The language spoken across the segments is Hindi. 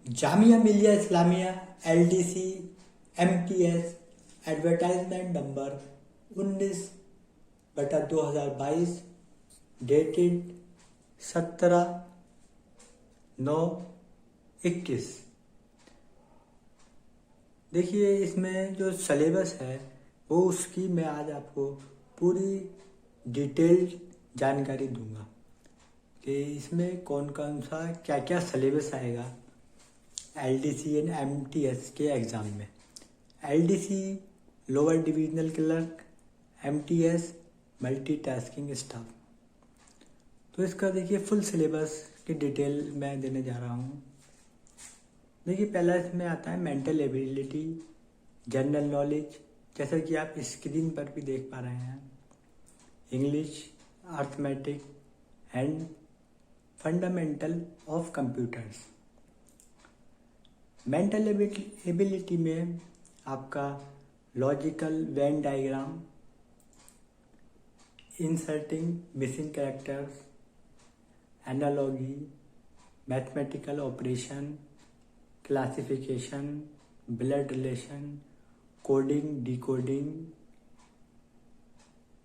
Jamia Millia Islamia LDC MTS advertisement number 19/2022 dated 17/9/21। देखिए इसमें जो सलेबस है वो उसकी मैं आज आपको पूरी डिटेल्ड जानकारी दूंगा कि इसमें कौन कौन सा क्या क्या सलेबस आएगा LDC एंड MTS के एग्ज़ाम में। LDC lower divisional clerk, MTS multitasking staff. तो इसका देखिए फुल सिलेबस की डिटेल मैं देने जा रहा हूँ। देखिए पहला इसमें आता है मेंटल एबिलिटी, जनरल नॉलेज, जैसा कि आप स्क्रीन पर भी देख पा रहे हैं, English, arithmetic and fundamental of computers. Mental ability में आपका logical Venn diagram, inserting missing characters, analogy, mathematical operation, classification, blood relation, coding, decoding,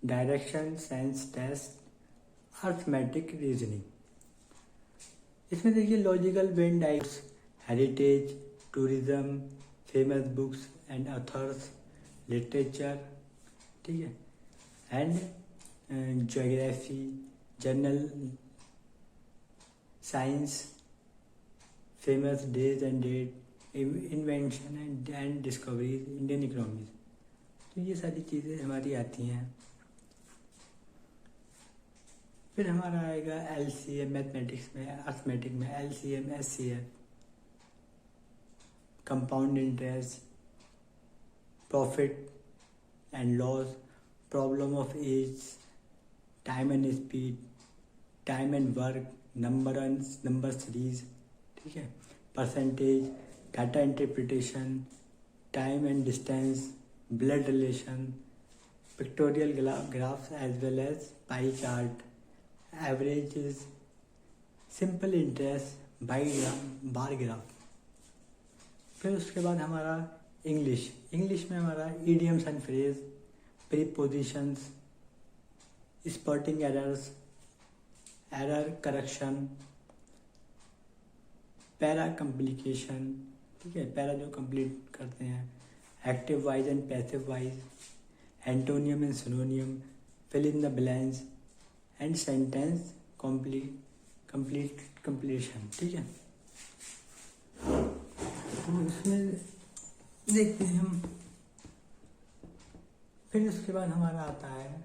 direction sense test, arithmetic reasoning. इसमें देखिए logical Venn diagrams, heritage, tourism, famous books and authors, literature, ठीक है, and geography, general science, famous days and date, invention and discoveries, Indian economies. तो ये सारी चीज़ें हमारी आती हैं। फिर हमारा आएगा LCM मैथमेटिक्स में, अर्थमेटिक में LCM SCF, compound interest, profit and loss, problem of age, time and speed, time and work, number series, ठीक है, percentage, data interpretation, time and distance, blood relation, pictorial graphs as well as pie chart, averages, simple interest, bar graph. फिर उसके बाद हमारा इंग्लिश में हमारा idioms and phrase, prepositions, spotting errors, error correction, para complication, ठीक है, पैरा जो कंप्लीट करते हैं, active voice and passive voice, antonym and synonym, fill in the blanks and sentence completion, ठीक है। तो इसमें देखते हैं हम। फिर उसके बाद हमारा आता है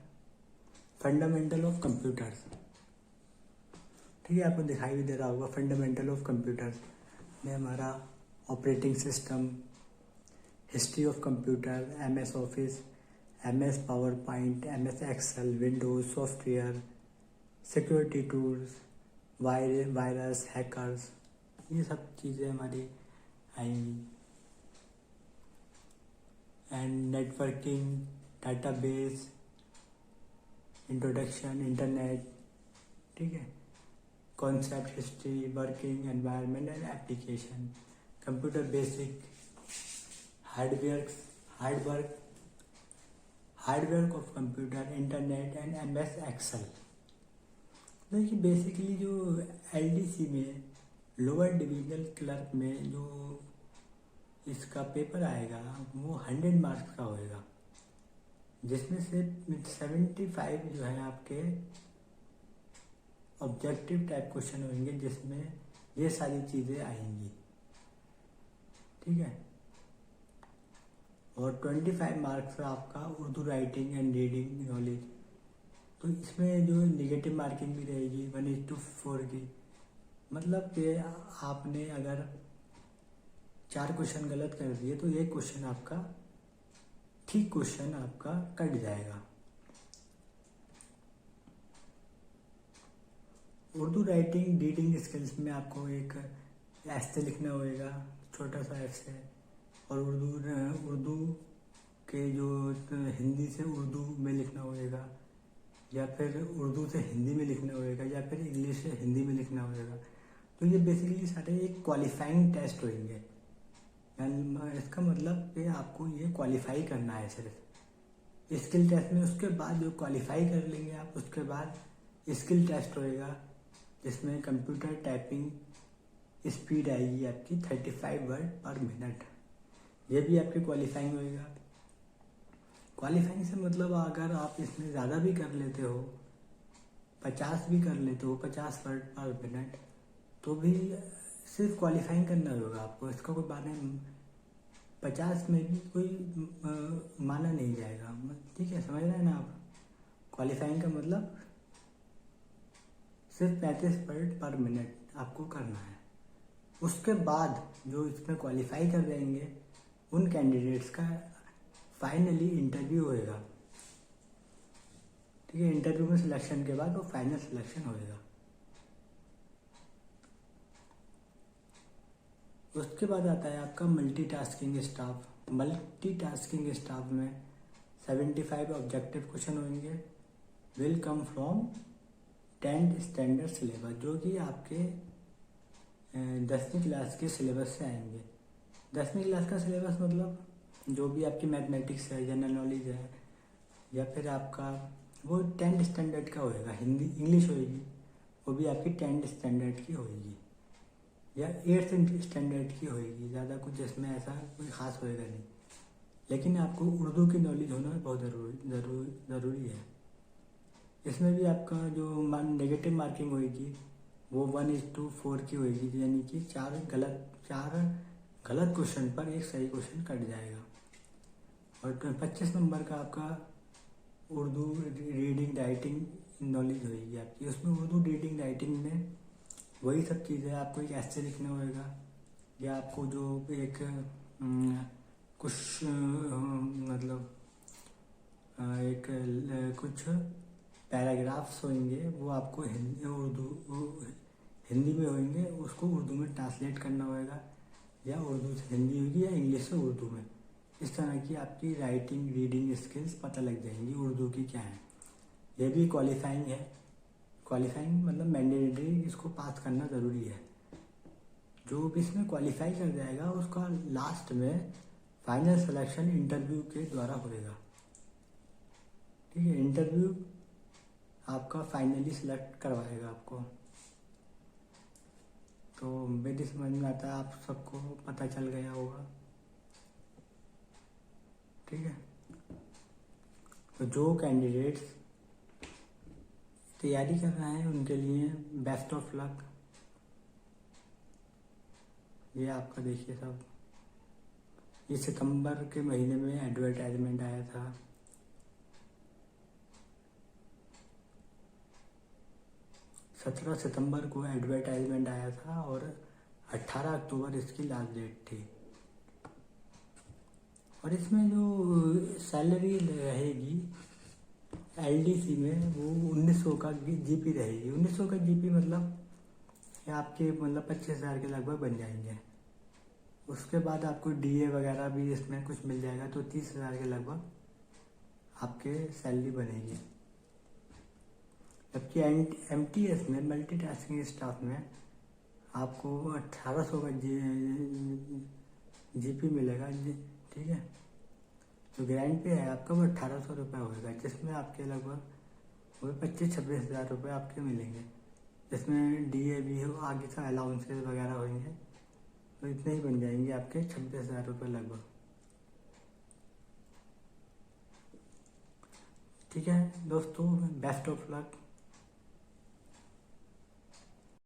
फंडामेंटल ऑफ कंप्यूटर्स, ठीक है, आपको दिखाई भी दे रहा होगा। फंडामेंटल ऑफ कंप्यूटर्स में हमारा operating system, history of computer, MS office, MS power point, MS excel, windows software, security tools, virus, hackers, ये सब चीज़ें हमारी आएंगी। And networking, database, introduction, internet, ठीक है, concept, history, working environment and application, computer basic, hardware of computer, internet and MS excel. देखिए बेसिकली जो LDC में लोअर डिविजनल क्लर्क में जो इसका पेपर आएगा वो 100 मार्क्स का होएगा, जिसमें से 75 जो है आपके ऑब्जेक्टिव टाइप क्वेश्चन होंगे, जिसमें ये सारी चीज़ें आएंगी, ठीक है, और 25 मार्क्स आपका Urdu writing and reading knowledge. तो इसमें जो निगेटिव मार्किंग भी रहेगी 1:4 की, मतलब कि आपने अगर 4 क्वेश्चन गलत कर दिए तो एक क्वेश्चन आपका ठीक क्वेश्चन आपका कट जाएगा। उर्दू राइटिंग रीडिंग स्किल्स में आपको एक ऐसे लिखना होएगा, छोटा सा ऐसे, और उर्दू के जो हिंदी से उर्दू में लिखना होएगा, या फिर उर्दू से हिंदी में लिखना होएगा, या फिर इंग्लिश से हिंदी में लिखना होएगा। तो ये बेसिकली सारे एक क्वालिफाइंग टेस्ट होंगे। इसका मतलब कि आपको ये क्वालिफाई करना है सिर्फ स्किल टेस्ट में। उसके बाद जो क्वालिफाई कर लेंगे आप, उसके बाद स्किल टेस्ट होएगा जिसमें कंप्यूटर टाइपिंग स्पीड आएगी आपकी 35 वर्ड पर मिनट। ये भी आपके क्वालिफाइंग होएगा। क्वालिफाइंग से मतलब अगर आप इसमें ज़्यादा भी कर लेते हो, 50 भी कर लेते हो, 50 वर्ड पर मिनट, तो भी सिर्फ क्वालिफाइंग करना होगा आपको। इसका कोई माना 50 में भी कोई माना नहीं जाएगा। ठीक है, समझ रहे हैं ना आप? क्वालिफाइंग का मतलब सिर्फ 35 वर्ड पर मिनट आपको करना है। उसके बाद जो इसमें क्वालिफाई कर जाएंगे उन कैंडिडेट्स का फाइनली इंटरव्यू होएगा। ठीक है, इंटरव्यू में सिलेक्शन के बाद वो फाइनल सिलेक्शन होएगा। उसके बाद आता है आपका मल्टीटास्किंग स्टाफ। मल्टीटास्किंग स्टाफ में 75 ऑब्जेक्टिव क्वेश्चन होंगे, will come from 10th standard syllabus, जो कि आपके 10वीं क्लास के सिलेबस से आएंगे। 10वीं क्लास का सिलेबस मतलब जो भी आपकी मैथमेटिक्स है, जनरल नॉलेज है, या फिर आपका वो 10th स्टैंडर्ड का होएगा। हिंदी इंग्लिश होएगी, वो भी आपकी 10th स्टैंडर्ड की होएगी या 8th स्टैंडर्ड की होएगी। ज़्यादा कुछ इसमें ऐसा कोई ख़ास होएगा नहीं, लेकिन आपको उर्दू की नॉलेज होना बहुत ज़रूरी है। इसमें भी आपका जो नेगेटिव मार्किंग होएगी वो 1:4 की होएगी, यानी कि 4 गलत क्वेश्चन पर एक सही क्वेश्चन कट जाएगा। और 25 नंबर का आपका उर्दू रीडिंग राइटिंग नॉलेज होएगी आपकी। उसमें उर्दू रीडिंग राइटिंग में वही सब चीज़ें आपको एक ऐसे लिखना होएगा, या आपको जो एक कुछ मतलब एक कुछ पैराग्राफ्स होंगे वो आपको हिंदी में होंगे, उसको उर्दू में ट्रांसलेट करना होएगा, या उर्दू से हिंदी होगी या इंग्लिश से उर्दू में। इस तरह की आपकी राइटिंग रीडिंग स्किल्स पता लग जाएंगी उर्दू की क्या है। ये भी क्वालिफाइंग है। क्वालिफाइंग मतलब मैंडेटरी, इसको पास करना ज़रूरी है। जो भी इसमें क्वालिफाई कर जाएगा उसका लास्ट में फाइनल सिलेक्शन इंटरव्यू के द्वारा होएगा। ठीक है, इंटरव्यू आपका फाइनली सिलेक्ट करवाएगा आपको। तो मेरी समझ में आता है आप सबको पता चल गया होगा। ठीक है, तो जो कैंडिडेट्स तैयारी कर रहे हैं उनके लिए बेस्ट ऑफ लक। ये आपका देखिए सब, ये सितंबर के महीने में एडवर्टाइजमेंट आया था। 17 सितंबर को एडवर्टाइजमेंट आया था और 18 अक्टूबर इसकी लास्ट डेट थी। और इसमें जो सैलरी रहेगी एलडीसी में वो 1900 का जीपी रहेगी। 1900 का जीपी मतलब ये आपके मतलब 25,000 के लगभग बन जाएंगे। उसके बाद आपको डीए वगैरह भी इसमें कुछ मिल जाएगा, तो 30,000 के लगभग आपके सैलरी बनेगी। जबकि एमटीएस में मल्टीटास्किंग स्टाफ में आपको 1800 का जीपी मिलेगा। ठीक है, जो ग्रांड पे है आपका वो 1800 रुपये होगा, जिसमें आपके लगभग वो 25-26 हज़ार रुपये आपके मिलेंगे, जिसमें डीए भी हो, आगे से अलाउंसेस वगैरह होंगे, तो इतने ही बन जाएंगे आपके 26,000 रुपये लगभग। ठीक है दोस्तों, बेस्ट ऑफ लक।